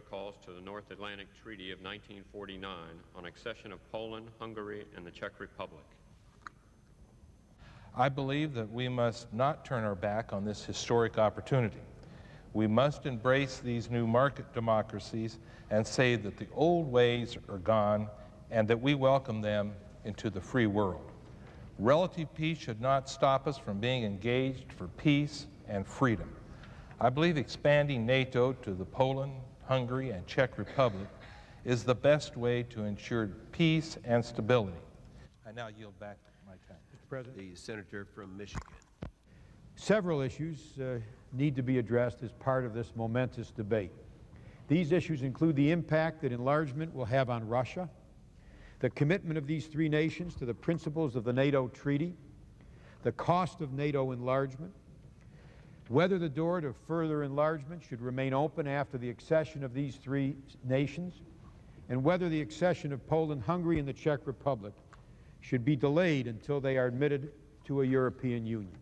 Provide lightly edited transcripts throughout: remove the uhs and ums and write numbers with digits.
protocols to the North Atlantic Treaty of 1949 on accession of Poland, Hungary, and the Czech Republic. I believe that we must not turn our back on this historic opportunity. We must embrace these new market democracies and say that the old ways are gone and that we welcome them into the free world. Relative peace should not stop us from being engaged for peace and freedom. I believe expanding NATO to the Poland, Hungary, and Czech Republic is the best way to ensure peace and stability. I now yield back my time. Mr. President. The senator from Michigan. Several issues need to be addressed as part of this momentous debate. These issues include the impact that enlargement will have on Russia, the commitment of these three nations to the principles of the NATO treaty, the cost of NATO enlargement, whether the door to further enlargement should remain open after the accession of these three nations, and whether the accession of Poland, Hungary, and the Czech Republic should be delayed until they are admitted to a European Union.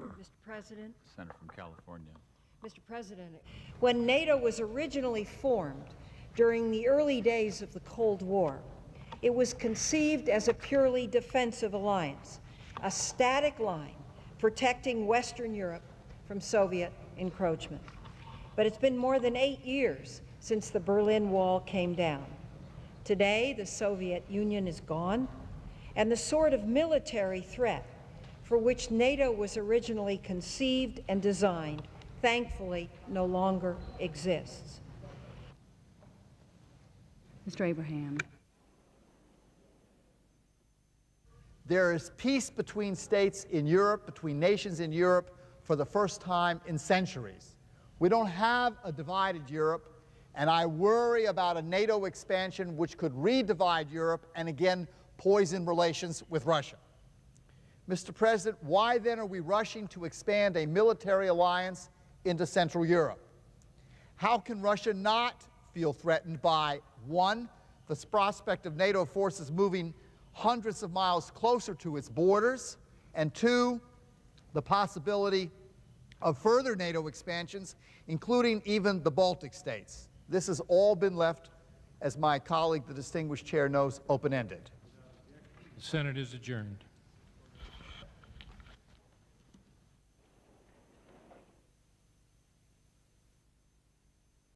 Mr. President. Senator from California. Mr. President, when NATO was originally formed during the early days of the Cold War, it was conceived as a purely defensive alliance, a static line protecting Western Europe from Soviet encroachment. But it's been more than 8 years since the Berlin Wall came down. Today, the Soviet Union is gone, and the sort of military threat for which NATO was originally conceived and designed, thankfully, no longer exists. Mr. Abraham. There is peace between states in Europe, between nations in Europe, for the first time in centuries. We don't have a divided Europe, and I worry about a NATO expansion which could re-divide Europe and again poison relations with Russia. Mr. President, why then are we rushing to expand a military alliance into Central Europe? How can Russia not feel threatened by, one, the prospect of NATO forces moving hundreds of miles closer to its borders, and two, the possibility of further NATO expansions, including even the Baltic states? This has all been left, as my colleague, the distinguished chair knows, open-ended. The Senate is adjourned.